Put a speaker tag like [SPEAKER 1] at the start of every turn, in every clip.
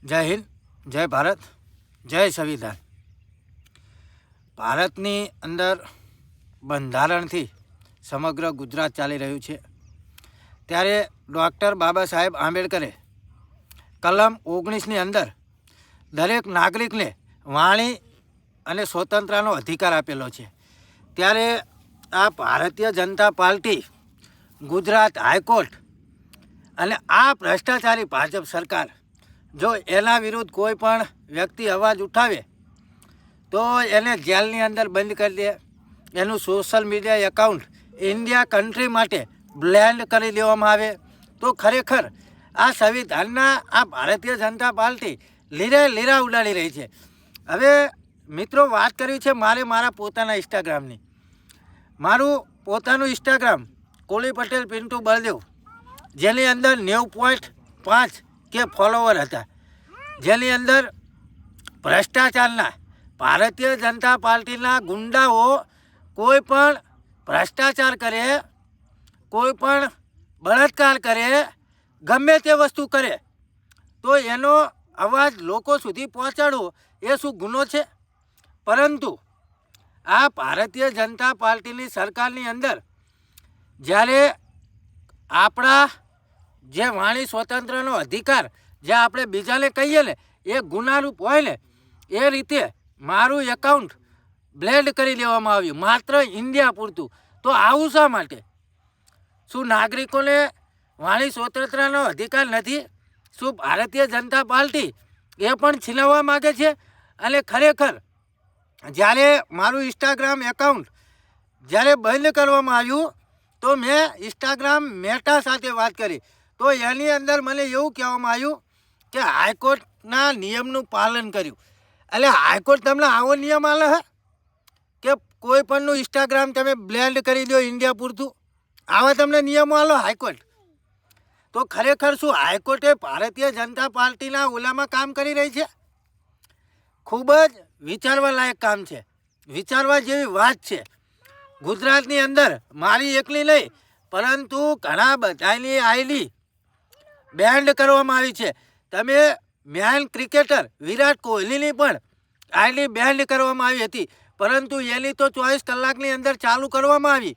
[SPEAKER 1] જય હિન્દ, જય ભારત, જય સંવિધાન. ભારતની અંદર બંધારણથી સમગ્ર ગુજરાત ચાલી રહ્યું છે. ત્યારે ડૉક્ટર બાબા સાહેબ આંબેડકરે કલમ 19ની અંદર દરેક નાગરિકને વાણી અને સ્વતંત્રતાનો અધિકાર આપેલો છે. ત્યારે આ ભારતીય જનતા પાર્ટી, ગુજરાત હાઈકોર્ટ અને આ ભ્રષ્ટાચારી ભાજપ સરકાર જો એના વિરુદ્ધ કોઈ પણ વ્યક્તિ અવાજ ઉઠાવે તો એને જેલની અંદર બંધ કરી દે, એનું social media account India country માટે બ્લેન્ડ કરી દેવામાં આવે. તો ખરેખર આ સંવિધાનના આ ભારતીય જનતા પાર્ટી લીરા ઉડાડી રહી છે. હવે મિત્રો, વાત કરવી છે મારા પોતાના ઇન્સ્ટાગ્રામની. મારું પોતાનું ઇન્સ્ટાગ્રામ કોલી પટેલ પિન્ટુ બળદેવ, જેની અંદર 90.5 કે ફોલોવર હતા, જેની અંદર ભ્રષ્ટાચારના ભારતીય જનતા પાર્ટીના ગુંડાઓ કોઈ પણ ભ્રષ્ટાચાર કરે, કોઈ પણ બળાત્કાર કરે, ગમે તે વસ્તુ કરે તો એનો અવાજ લોકો સુધી પહોંચાડવો એ શું ગુનો છે? પરંતુ આ ભારતીય જનતા પાર્ટીની સરકારની અંદર જ્યારે આપણા જે વાણી સ્વતંત્રનો અધિકાર જે આપણે બીજાને કહીએ ને એ ગુનારૂપ હોય ને, એ રીતે મારું એકાઉન્ટ બ્લેન્ડ કરી દેવામાં આવ્યું માત્ર ઇન્ડિયા પૂરતું. તો આવું શા માટે? શું નાગરિકોને વાણી સ્વતંત્રનો અધિકાર નથી? શું ભારતીય જનતા પાર્ટી એ પણ છીનવવા માગે છે? અને ખરેખર જ્યારે મારું ઇન્સ્ટાગ્રામ એકાઉન્ટ જ્યારે બંધ કરવામાં આવ્યું તો મેં ઇન્સ્ટાગ્રામ મેટા સાથે વાત કરી, તો એની અંદર મને એવું કહેવામાં આવ્યું કે હાઈકોર્ટના નિયમનું પાલન કર્યું. એટલે હાઈકોર્ટ તમને આવો નિયમ આલે હે કે કોઈ પણનું ઇન્સ્ટાગ્રામ તમે બ્લેન્ડ કરી દો ઇન્ડિયા પૂરતું? આવા તમને નિયમો આલો હાઈકોર્ટ? તો ખરેખર શું હાઈકોર્ટે ભારતીય જનતા પાર્ટીના ઓલામાં કામ કરી રહી છે? ખૂબ જ વિચારવા લાયક કામ છે, વિચારવા જેવી વાત છે. ગુજરાતની અંદર મારી એકલી નહીં પરંતુ ઘણા બધાની આઈડી બેન્ડ કરવામાં આવી છે. તમે મેન ક્રિકેટર વિરાટ કોહલીની પણ આઈડી બેન્ડ કરવામાં આવી હતી, પરંતુ એની તો 24 કલાકની અંદર ચાલુ કરવામાં આવી.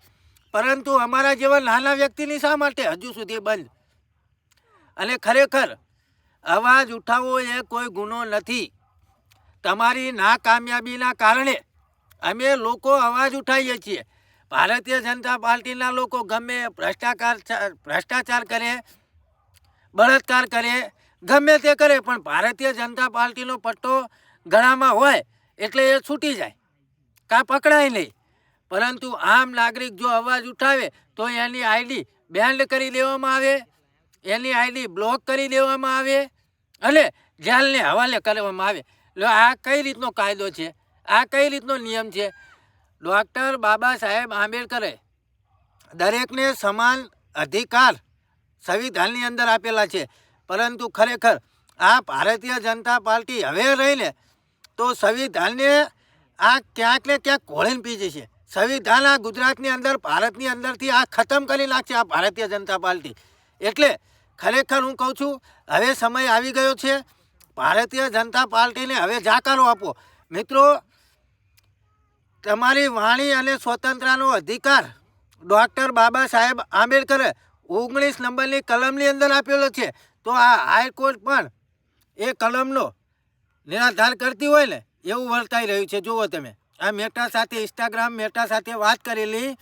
[SPEAKER 1] પરંતુ અમારા જેવા નાના વ્યક્તિની શા માટે હજુ સુધી બંધ? અને ખરેખર અવાજ ઉઠાવવો એ કોઈ ગુનો નથી. તમારી નાકામયાબીના કારણે અમે લોકો અવાજ ઉઠાવીએ છીએ. ભારતીય જનતા પાર્ટીના લોકો ગમે ભ્રષ્ટાચાર કરે, બળાત્કાર કરે, ગમે તે કરે, પણ ભારતીય જનતા પાર્ટીનો પટ્ટો ગળામાં હોય એટલે એ છૂટી જાય, કાં પકડાય નહીં. પરંતુ આમ નાગરિક જો અવાજ ઉઠાવે તો એની આઈડી બેન્ડ કરી દેવામાં આવે, એની આઈડી બ્લોક કરી દેવામાં આવે અને જેલને હવાલે કરવામાં આવે. આ કઈ રીતનો કાયદો છે? આ કઈ રીતનો નિયમ છે? ડૉક્ટર બાબા સાહેબ આંબેડકરે દરેકને સમાન અધિકાર સંવિધાનની અંદર આપેલા છે, પરંતુ ખરેખર આ ભારતીય જનતા પાર્ટી હવે રહીને તો સંવિધાનને આ ક્યાંક ને ક્યાંક ઘોળીને પી જશે. સંવિધાન આ ગુજરાતની અંદર, ભારતની અંદરથી આ ખતમ કરી નાખશે આ ભારતીય જનતા પાર્ટી. એટલે ખરેખર હું કહું છું, હવે સમય આવી ગયો છે. ભારતીય જનતા પાર્ટીને હવે જાકારો આપો. મિત્રો, તમારી વાણી અને સ્વતંત્રનો અધિકાર ડૉક્ટર બાબા સાહેબ આંબેડકરે 19 નંબરની કલમની અંદર આપેલો છે. તો આ હાઈકોર્ટ પણ એ કલમનો નિરાધાર કરતી હોય ને એવું વર્તાઈ રહ્યું છે. જુઓ તમે, આ મેટા સાથે ઇન્સ્ટાગ્રામ મેટા સાથે વાત કરેલી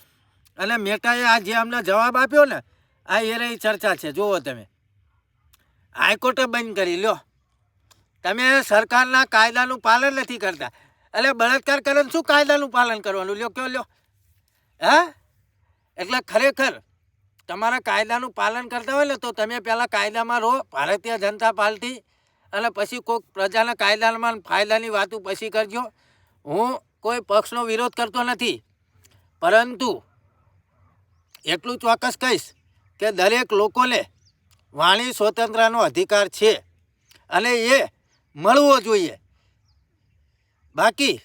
[SPEAKER 1] અને મેટાએ આ જે અમને જવાબ આપ્યો ને, આ એ રહી ચર્ચા છે. જુઓ તમે, હાઈકોર્ટે બંધ કરી લ્યો. તમે સરકારના કાયદાનું પાલન નથી કરતા, એટલે બળાત્કાર કરે શું કાયદાનું પાલન કરવાનું? લ્યો કયો લ્યો. હા, એટલે ખરેખર તમારા કાયદાનું પાલન કરતા હોય ને તો તમે પહેલાં કાયદામાં રહો, ભારતીય જનતા પાર્ટી, અને પછી કોઈક પ્રજાના કાયદામાં ફાયદાની વાતો પછી કરજો. હું કોઈ પક્ષનો વિરોધ કરતો નથી, પરંતુ એટલું ચોક્કસ કહીશ કે દરેક લોકોને વાણી સ્વતંત્રનો અધિકાર છે અને એ મળવો જોઈએ. બાકી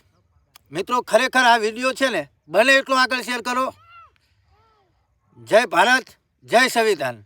[SPEAKER 1] મિત્રો, ખરેખર આ વિડીયો છે ને બને એટલો આગળ શેર કરો. જય ભારત, જય સંવિધાન.